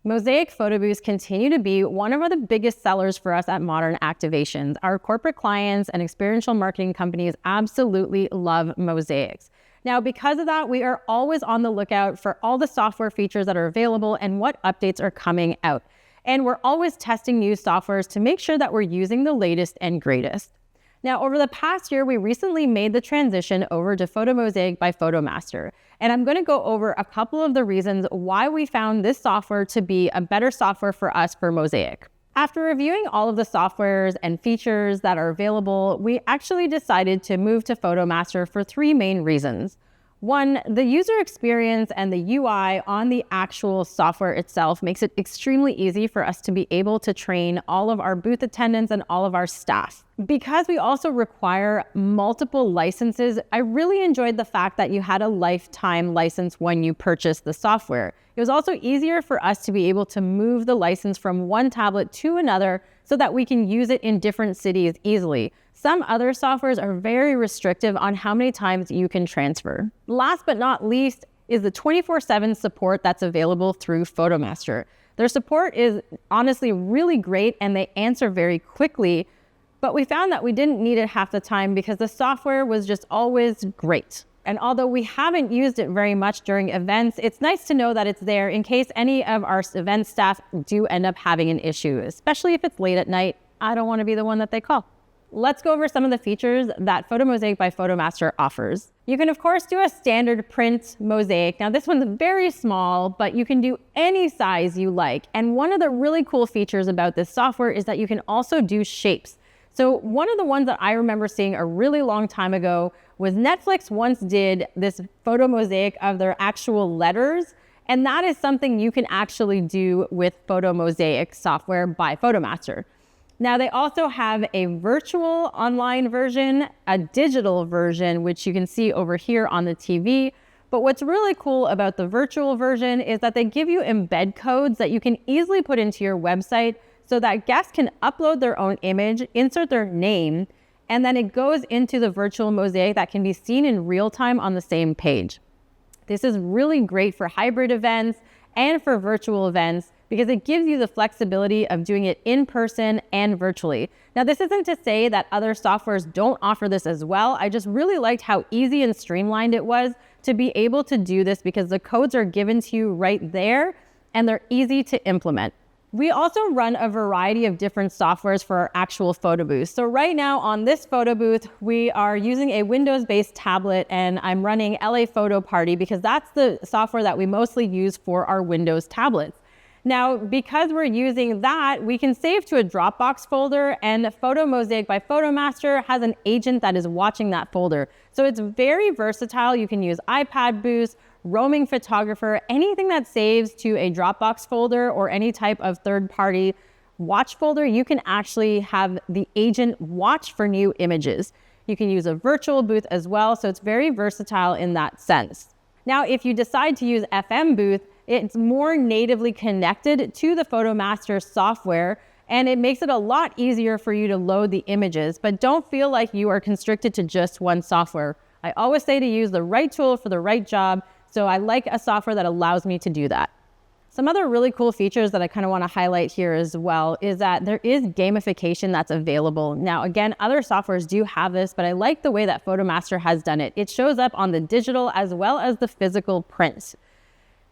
Mosaic photo booths continue to be one of the biggest sellers for us at MDRN Activations. Our corporate clients and experiential marketing companies absolutely love mosaics. Now, because of that, we are always on the lookout for all the software features that are available and what updates are coming out. And we're always testing new softwares to make sure that we're using the latest and greatest. Now, over the past year, we recently made the transition over to Foto Mosaic by Foto Master. And I'm going to go over a couple of the reasons why we found this software to be a better software for us for Mosaic. After reviewing all of the softwares and features that are available, we actually decided to move to Foto Master for three main reasons. One, the user experience and the UI on the actual software itself makes it extremely easy for us to be able to train all of our booth attendants and all of our staff. Because we also require multiple licenses, I really enjoyed the fact that you had a lifetime license when you purchased the software. It was also easier for us to be able to move the license from one tablet to another so that we can use it in different cities easily. Some other softwares are very restrictive on how many times you can transfer. Last but not least is the 24/7 support that's available through Foto Master. Their support is honestly really great and they answer very quickly, but we found that we didn't need it half the time because the software was just always great. And although we haven't used it very much during events, it's nice to know that it's there in case any of our event staff do end up having an issue, especially if it's late at night. I don't want to be the one that they call. Let's go over some of the features that Foto Mosaic by Foto Master offers. You can, of course, do a standard print mosaic. Now, this one's very small, but you can do any size you like. And one of the really cool features about this software is that you can also do shapes. So one of the ones that I remember seeing a really long time ago was Netflix once did this photo mosaic of their actual letters. And that is something you can actually do with Foto Mosaic software by Foto Master. Now, they also have a virtual online version, a digital version, which you can see over here on the TV. But what's really cool about the virtual version is that they give you embed codes that you can easily put into your website so that guests can upload their own image, insert their name, and then it goes into the virtual mosaic that can be seen in real time on the same page. This is really great for hybrid events and for virtual events because it gives you the flexibility of doing it in person and virtually. Now, this isn't to say that other softwares don't offer this as well. I just really liked how easy and streamlined it was to be able to do this because the codes are given to you right there and they're easy to implement. We also run a variety of different softwares for our actual photo booth. So right now on this photo booth, we are using a Windows-based tablet and I'm running LA Photo Party because that's the software that we mostly use for our Windows tablets. Now, because we're using that, we can save to a Dropbox folder and Foto Mosaic by Foto Master has an agent that is watching that folder. So it's very versatile. You can use iPad booths, roaming photographer, anything that saves to a Dropbox folder or any type of third-party watch folder, you can actually have the agent watch for new images. You can use a virtual booth as well, so it's very versatile in that sense. Now, if you decide to use FM booth, it's more natively connected to the Foto Master software, and it makes it a lot easier for you to load the images, but don't feel like you are constricted to just one software. I always say to use the right tool for the right job, so I like a software that allows me to do that. Some other really cool features that I kind of want to highlight here as well is that there is gamification that's available. Now, again, other softwares do have this, but I like the way that Foto Master has done it. It shows up on the digital as well as the physical prints.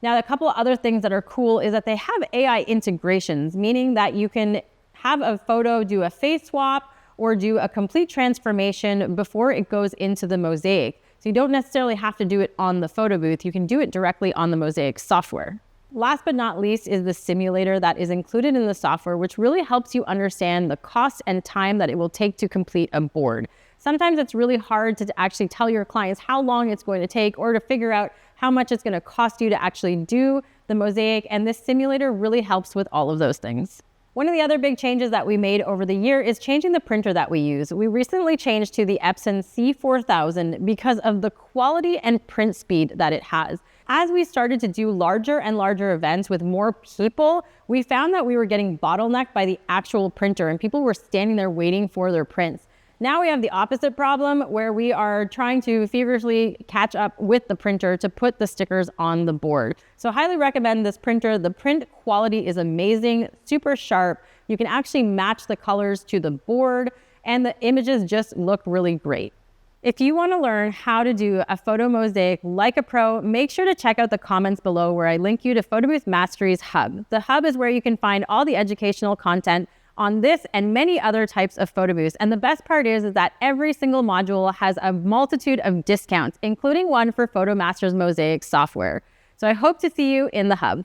Now, a couple of other things that are cool is that they have AI integrations, meaning that you can have a photo do a face swap or do a complete transformation before it goes into the mosaic. So you don't necessarily have to do it on the photo booth. You can do it directly on the Mosaic software. Last but not least is the simulator that is included in the software, which really helps you understand the cost and time that it will take to complete a board. Sometimes it's really hard to actually tell your clients how long it's going to take or to figure out how much it's going to cost you to actually do the mosaic, and this simulator really helps with all of those things. One of the other big changes that we made over the year is changing the printer that we use. We recently changed to the Epson C4000 because of the quality and print speed that it has. As we started to do larger and larger events with more people, we found that we were getting bottlenecked by the actual printer and people were standing there waiting for their prints. Now we have the opposite problem where we are trying to feverishly catch up with the printer to put the stickers on the board. So highly recommend this printer. The print quality is amazing, super sharp. You can actually match the colors to the board and the images just look really great. If you want to learn how to do a photo mosaic like a pro, make sure to check out the comments below where I link you to Photo Booth Mastery's hub. The hub is where you can find all the educational content on this and many other types of photo booths. And the best part is that every single module has a multitude of discounts, including one for Photo Master's Mosaic software. So I hope to see you in the hub.